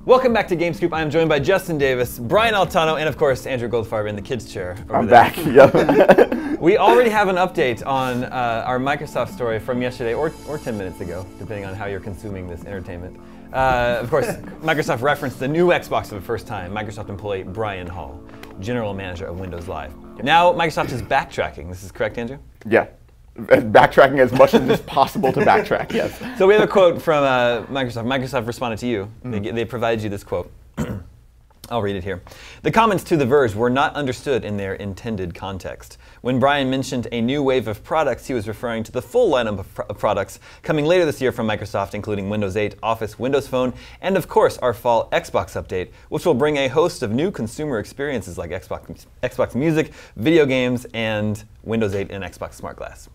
Welcome back to GameScoop. I am joined by Justin Davis, Brian Altano, and of course Andrew Goldfarb in the kids' chair. I'm back. Yep. We already have an update on our Microsoft story from yesterday, or 10 minutes ago, depending on how you're consuming this entertainment. Of course, Microsoft referenced the new Xbox for the first time. Microsoft employee Brian Hall, general manager of Windows Live. Now Microsoft is backtracking. This is correct, Andrew? Yeah. Backtracking as much as is possible to backtrack, yes. So we have a quote from Microsoft. Microsoft responded to you. They provided you this quote. I'll read it here. The comments to The Verge were not understood in their intended context. When Brian mentioned a new wave of products, he was referring to the full lineup of products coming later this year from Microsoft, including Windows 8, Office, Windows Phone, and of course our fall Xbox update, which will bring a host of new consumer experiences like Xbox Music, video games, and Windows 8 and Xbox Smart Glass.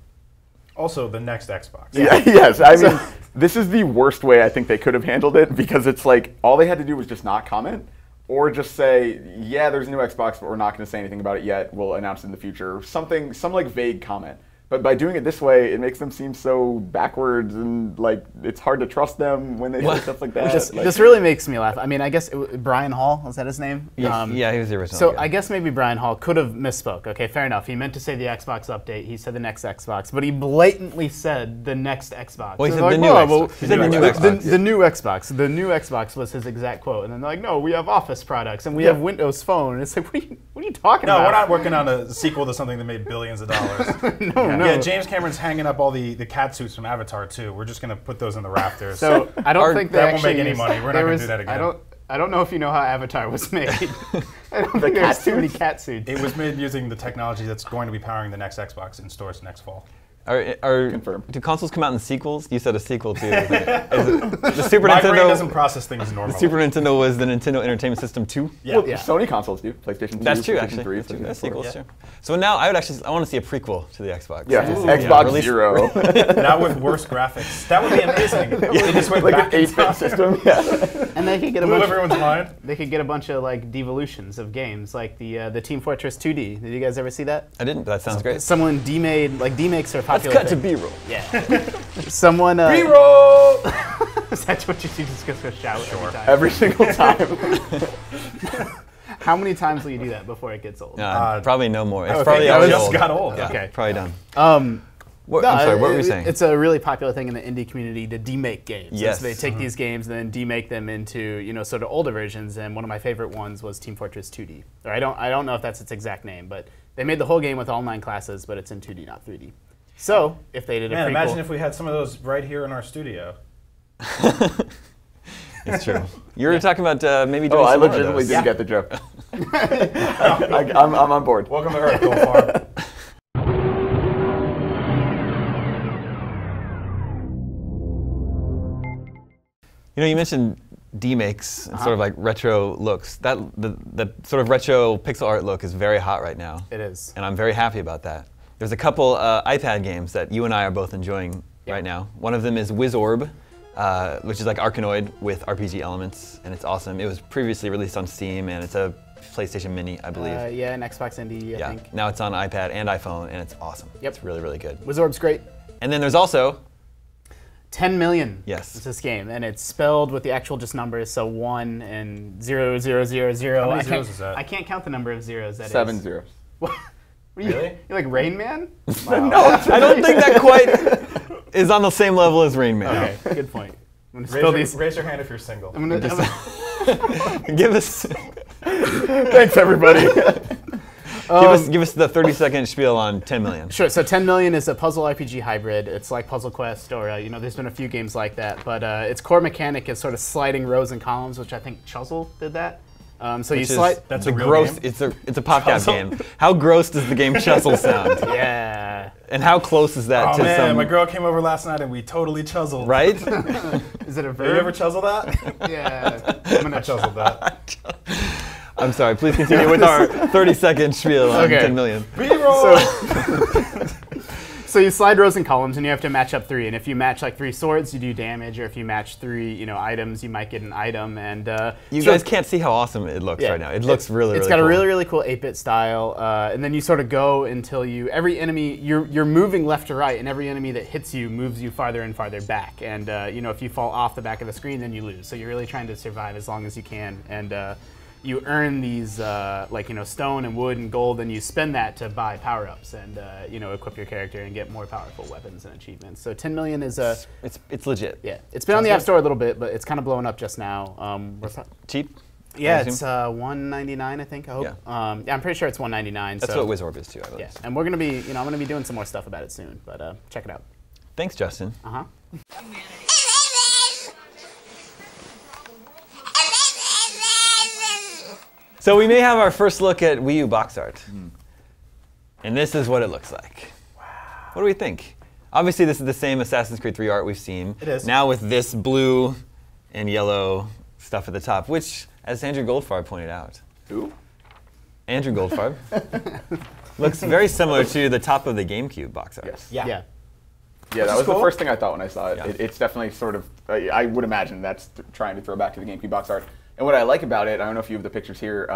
Also, the next Xbox. Yeah, yes, I mean, this is the worst way I think they could have handled it, because it's like, all they had to do was just not comment, or just say, yeah, there's a new Xbox, but we're not going to say anything about it yet, we'll announce it in the future, some like vague comment. But by doing it this way, it makes them seem so backwards, and like it's hard to trust them when they say stuff like that. This really makes me laugh. I mean, I guess Brian Hall, was that his name? Yeah, he was the original. So I guess maybe Brian Hall could have misspoke. Okay, fair enough. He meant to say the Xbox update. He said the next Xbox, but he blatantly said the next Xbox. Well, he said the new Xbox. He said the new Xbox. The new Xbox. The new Xbox was his exact quote. And then they're like, no, we have Office products and we have Windows Phone. And it's like, what are you talking about? No, we're not working on a sequel to something that made billions of dollars. No. Yeah, James Cameron's hanging up all the cat suits from Avatar 2. We're just going to put those in the rafters. So I don't think that won't make any money. We're not going to do that again. I don't know if you know how Avatar was made. I don't think there's too many cat suits. It was made using the technology that's going to be powering the next Xbox in stores next fall. Confirmed. Do consoles come out in sequels? You said a sequel to the Super My Nintendo. brain doesn't process things normally. The Super Nintendo was the Nintendo Entertainment System 2. Yeah. Well, Sony consoles do. PlayStation 2, That's true, PlayStation actually. 3, That's true. PlayStation That's 4. sequels, too. So now I want to see a prequel to the Xbox. Yeah, Xbox Zero. Not with worse graphics. That would be amazing. They just went like back an in 8-bit time. system. Yeah. And they could get Blew everyone's mind. They could get a bunch of like devolutions of games, like the Team Fortress 2D. Did you guys ever see that? I didn't, but that sounds great. Someone demakes are popular. Let's cut to B-roll. Yeah. Someone. B-roll! Is that what you just go shout Every single time. How many times will you do that before it gets old? Probably no more. It's I probably think already just old. got old. Yeah, Okay. probably done. No, I'm sorry, what were you saying? It's a really popular thing in the indie community to demake games. Yes. So they take these games and then demake them into sort of older versions. And one of my favorite ones was Team Fortress 2D. Or I don't know if that's its exact name, but they made the whole game with all 9 classes, but it's in 2D, not 3D. So if they did a prequel, imagine if we had some of those right here in our studio. It's true. You were talking about maybe doing I some more of legitimately those. didn't get the joke. I'm on board. Welcome to Earth, Goldfarb. You mentioned demakes and sort of like retro looks. The sort of retro pixel art look is very hot right now. it is. And I'm very happy about that. There's a couple iPad games that you and I are both enjoying right now. One of them is Wiz Orb, which is like Arkanoid with RPG elements, and it's awesome. It was previously released on Steam, and it's a PlayStation Mini, I believe. Yeah, an Xbox Indie, I think. Now it's on iPad and iPhone, and it's awesome. Yep. It's really, really good. Wiz Orb's great. And then there's also 10 million. Yes. It's this game, and it's spelled with the actual just numbers, so 1 and 0, 0, 0, 0. How many zeros is that? I can't count the number of zeros that 7 is. zeros. What? Really? You're like Rain Man? No, I don't think that quite is on the same level as Rain Man. Okay, good point. I'm gonna spill these. Raise your hand if you're single. Give us Thanks, everybody. give us the 30-second spiel on 10 million. Sure. So 10 million is a puzzle RPG hybrid. It's like Puzzle Quest, or there's been a few games like that. But its core mechanic is sort of sliding rows and columns, which I think Chuzzle did that. So you slide. That's the a real gross. game? It's a PopCap game. How gross does the game Chuzzle sound? Yeah. And how close is that Oh to man, some? my girl came over last night and we totally chuzzled. Right? Is it a Have you ever verb? chuzzled that? Yeah. I chuzzled that. I'm sorry. Please continue with our 30-second spiel on Okay. 10 million. B-roll! So you slide rows and columns, and you have to match up 3. And if you match like 3 swords, you do damage. Or if you match 3, items, you might get an item. And you guys can't see how awesome it looks right now. It looks really, It's really got cool. a really, really cool 8-bit style. And then you sort of go until every enemy, you're moving left to right, and every enemy that hits you moves you farther and farther back. And if you fall off the back of the screen, then you lose. So you're really trying to survive as long as you can. And you earn these stone and wood and gold, and you spend that to buy power-ups and equip your character and get more powerful weapons and achievements. So 10 million is it's legit. Yeah, it's been on the App Store a little bit, but it's kind of blowing up just now. Cheap? Yeah, it's $199, I think. I hope. Yeah. I'm pretty sure it's $199. That's what Wiz Orb is too, I believe. Yeah, and we're gonna be, I'm gonna be doing some more stuff about it soon, but check it out. Thanks, Justin. So we may have our first look at Wii U Box Art. And this is what it looks like. Wow. What do we think? Obviously, this is the same Assassin's Creed 3 art we've seen. It is. Now with this blue and yellow stuff at the top, which, as Andrew Goldfarb pointed out. Who? Andrew Goldfarb. Looks very similar to the top of the GameCube box art. Yes. Yeah. Yeah, that was cool. the first thing I thought when I saw it. Yeah. It's definitely sort of, I would imagine that's trying to throw back to the GameCube box art. And what I like about it, I don't know if you have the pictures here,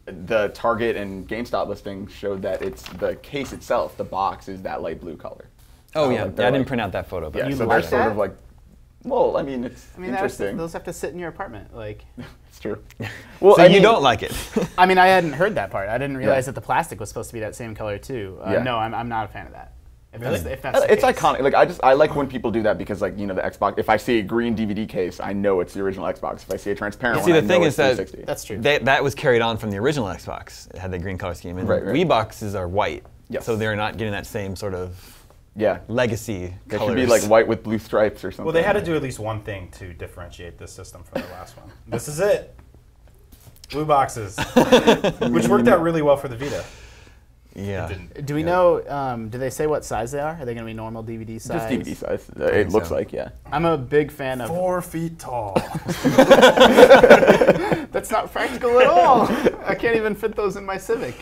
the Target and GameStop listing showed that it's the case itself, the box is that light blue color. Oh, Like yeah. they're I didn't print out that photo. But Yeah, You so like they're sort that? of like, well, I mean, it's interesting. Those have to sit in your apartment. Like, It's true. Well, So I you mean, don't like it? I mean, I hadn't heard that part. I didn't realize Yeah. that the plastic was supposed to be that same color too. Yeah. No, I'm not a fan of that. If Really? that's the It's case. iconic. Like I like when people do that because the Xbox. If I see a green DVD case, I know it's the original Xbox. If I see a transparent See, one, the I thing know is it's that 360. That's true. that was carried on from the original Xbox. It had the green color scheme. And Right, right. Wii boxes are white. Yes. So they're not getting that same sort of Yeah, legacy they colors. should be like white with blue stripes or something. Well, they had to do at least one thing to differentiate this system from the last one. This is it. Blue boxes, which worked out really well for the Vita. Yeah. Do we know? Do they say what size they are? Are they going to be normal DVD size? Just DVD size. It looks so. like, yeah. I'm a big fan of. 4 feet tall. That's not practical at all. I can't even fit those in my Civic.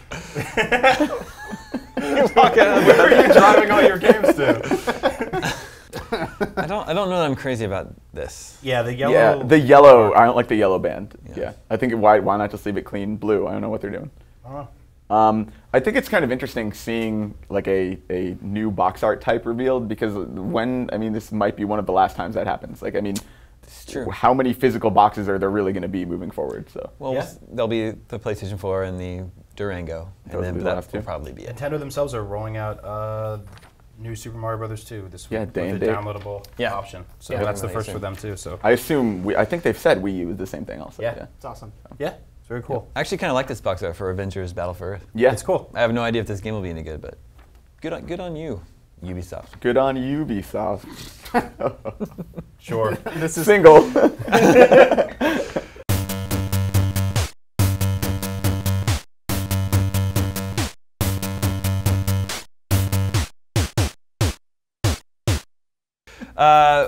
Where are you driving all your games to? I don't know that I'm crazy about this. Yeah, the yellow. Yeah, the yellow. I don't like the yellow band. Yeah. Yeah, I think why not just leave it clean blue? I don't know what they're doing. I think it's kind of interesting seeing like a new box art type revealed because this might be one of the last times that happens. Like, I mean, It's true. how many physical boxes are there really going to be moving forward? So Well, Yeah. there'll be the PlayStation 4 and the Durango, Those and then will be the that last will two. probably be it. Nintendo themselves are rolling out new Super Mario Brothers 2 this week Yeah, day and with the date. downloadable Yeah. option. So Yeah, that's the really first soon. for them too. So I assume I think they've said Wii U is the same thing also. Yeah. It's awesome. yeah, it's very cool. I actually kind of like this box art for Avengers Battle for Earth. Yeah. It's cool. I have no idea if this game will be any good, but good on you, Ubisoft. Good on Ubisoft. Sure. This is Single.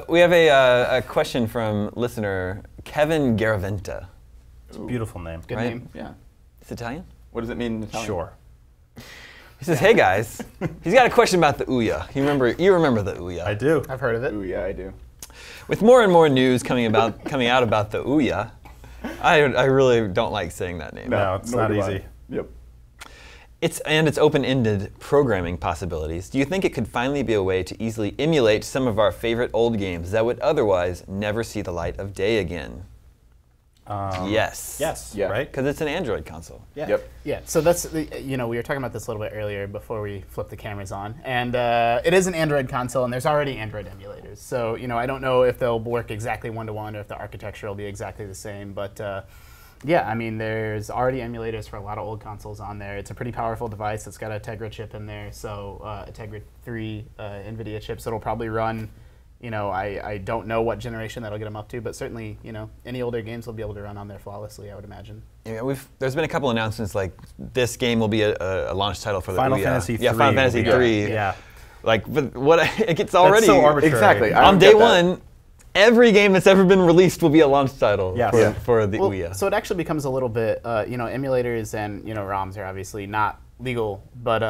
We have a question from listener Kevin Garaventa. Beautiful name. good Right. name. Yeah. It's Italian. What does it mean in Italian? Sure. He says, "Hey guys, he's got a question about the Ouya. You remember the Ouya? I do. I've heard of it. Ooh, yeah, I do. With more and more news coming out about the Ouya, I really don't like saying that name. No, it's nor not do I. easy. Yep. It's open-ended programming possibilities. Do you think it could finally be a way to easily emulate some of our favorite old games that would otherwise never see the light of day again?" Yes. Yes. Yeah. Right. Because it's an Android console. Yeah. Yep. Yeah, so that's, we were talking about this a little bit earlier before we flipped the cameras on. And it is an Android console, and there's already Android emulators. So, I don't know if they'll work exactly one-to-one or if the architecture will be exactly the same. But, yeah, I mean, there's already emulators for a lot of old consoles on there. It's a pretty powerful device. It's got a Tegra chip in there, so a Tegra 3 NVIDIA chip, so it'll probably run. I don't know what generation that'll get them up to, but certainly, any older games will be able to run on there flawlessly, I would imagine. Yeah, there's been a couple announcements like this game will be a launch title for the Final Ouya. Fantasy Yeah, 3 Final will Fantasy be- 3. Yeah. Like, but what it gets already so arbitrary. Exactly. I on don't day get that. one. Every game that's ever been released will be a launch title Yes. for the Well, Ouya. so it actually becomes a little bit, emulators and ROMs are obviously not legal, but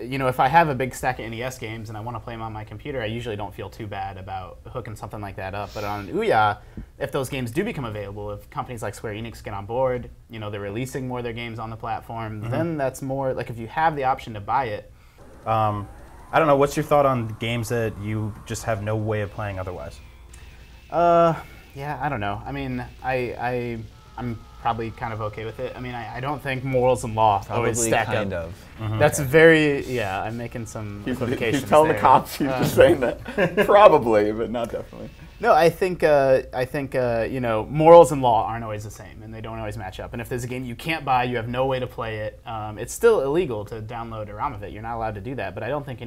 you know, if I have a big stack of NES games and I want to play them on my computer, I usually don't feel too bad about hooking something like that up. But on Ouya, if those games do become available, if companies like Square Enix get on board, you know, they're releasing more of their games on the platform, then that's more like if you have the option to buy it. I don't know. What's your thought on games that you just have no way of playing otherwise? Yeah, I don't know. I mean, I'm probably kind of okay with it. I mean, I don't think morals and law always stack up. Kind of. That's very, yeah, I'm making some equivocations He's telling there. the cops. He's just saying that. Probably, but not definitely. No, I think you know, morals and law aren't always the same, and they don't always match up. And if there's a game you can't buy, you have no way to play it. It's still illegal to download a ROM of it. You're not allowed to do that. But I don't think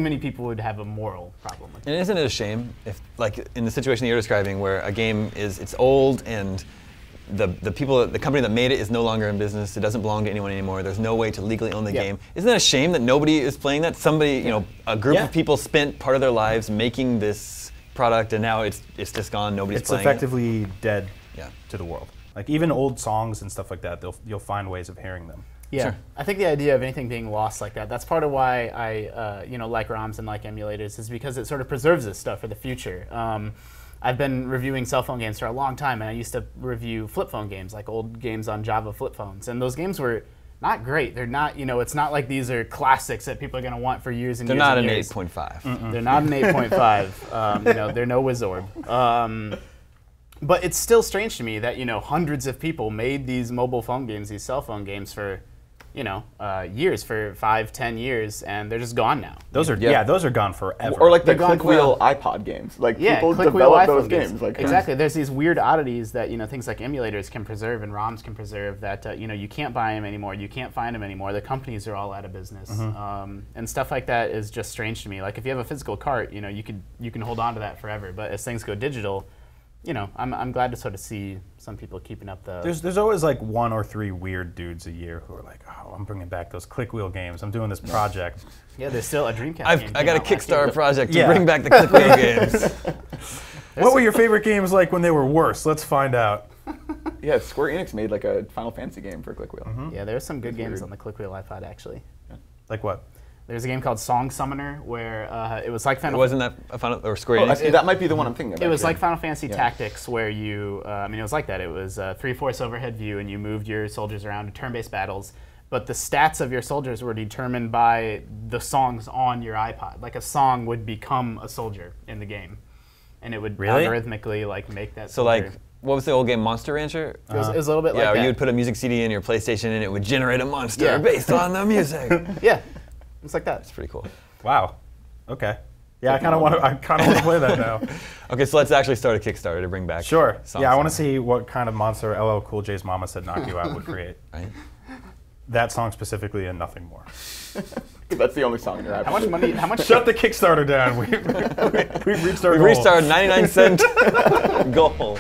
many people would have a moral problem with it. And isn't it a shame if, like, in the situation that you're describing, where a game it's old and the company that made it is no longer in business, it doesn't belong to anyone anymore, there's no way to legally own the game. Isn't it a shame that nobody is playing that? Somebody, you know, a group of people spent part of their lives making this product, and now it's just gone, nobody's playing it. It's effectively dead to the world. Like, even old songs and stuff like that, you'll find ways of hearing them. Yeah, Sure. I think the idea of anything being lost like that, that's part of why I you know, like ROMs and like emulators, is because it sort of preserves this stuff for the future. I've been reviewing cell phone games for a long time, and I used to review flip phone games, like old games on Java flip phones. And those games were not great. They're not, you know, it's not like these are classics that people are going to want for years and They're years and not years. an 8.5. They're not an 8.5. You know, they're no Wiz Orb. But it's still strange to me that, you know, hundreds of people made these mobile phone games, these cell phone games for, you know, years, for 5-10 years, and they're just gone now. Those are those are gone forever. Or like the They're gone click wheel well. iPod games. Like Yeah, people click wheel develop iPhone those games. Like exactly. There's these weird oddities that, you know, things like emulators can preserve and ROMs can preserve that you know, you can't buy them anymore, you can't find them anymore. The companies are all out of business, and stuff like that is just strange to me. Like if you have a physical cart, you know, you can hold on to that forever. But as things go digital, you know, I'm glad to sort of see some people keeping up the. There's always like 1 or 3 weird dudes a year who are like, oh, I'm bringing back those click wheel games. I'm doing this project. Yeah, there's still a Dreamcast. game I got a came out last year. Kickstarter project to bring back the click wheel games. What were your favorite games like when they were worse? Let's find out. Yeah, Square Enix made like a Final Fantasy game for click wheel. Yeah, there's some good games weird. on the click wheel iPod actually. Like what? There's a game called Song Summoner where it was like Final. Wasn't that a Final or Square Oh, Enix? that might be the one I'm thinking about. It was yeah. like Final Fantasy Tactics, where you, I mean, it was like that. It was 3/4 overhead view, and you moved your soldiers around to turn-based battles. But the stats of your soldiers were determined by the songs on your iPod. Like a song would become a soldier in the game, and it would algorithmically like make that. So soldier. like, what was the old game, Monster Rancher? It was a little bit like Yeah, that. or you would put a music CD in your PlayStation and it would generate a monster Yeah. based on the music. Yeah, it's like that. It's pretty cool. Wow. Okay. Yeah, I kind of want to play that now. Okay, so let's actually start a Kickstarter to bring back. Sure. Song Yeah, I want to Summoner. see what kind of monster LL Cool J's Mama Said Knock You Out would create. Right? That song specifically and nothing more. That's the only song in your iPod. How much money? How much? Shut the Kickstarter down. We've reached our We goal. reached our 99-cent goal.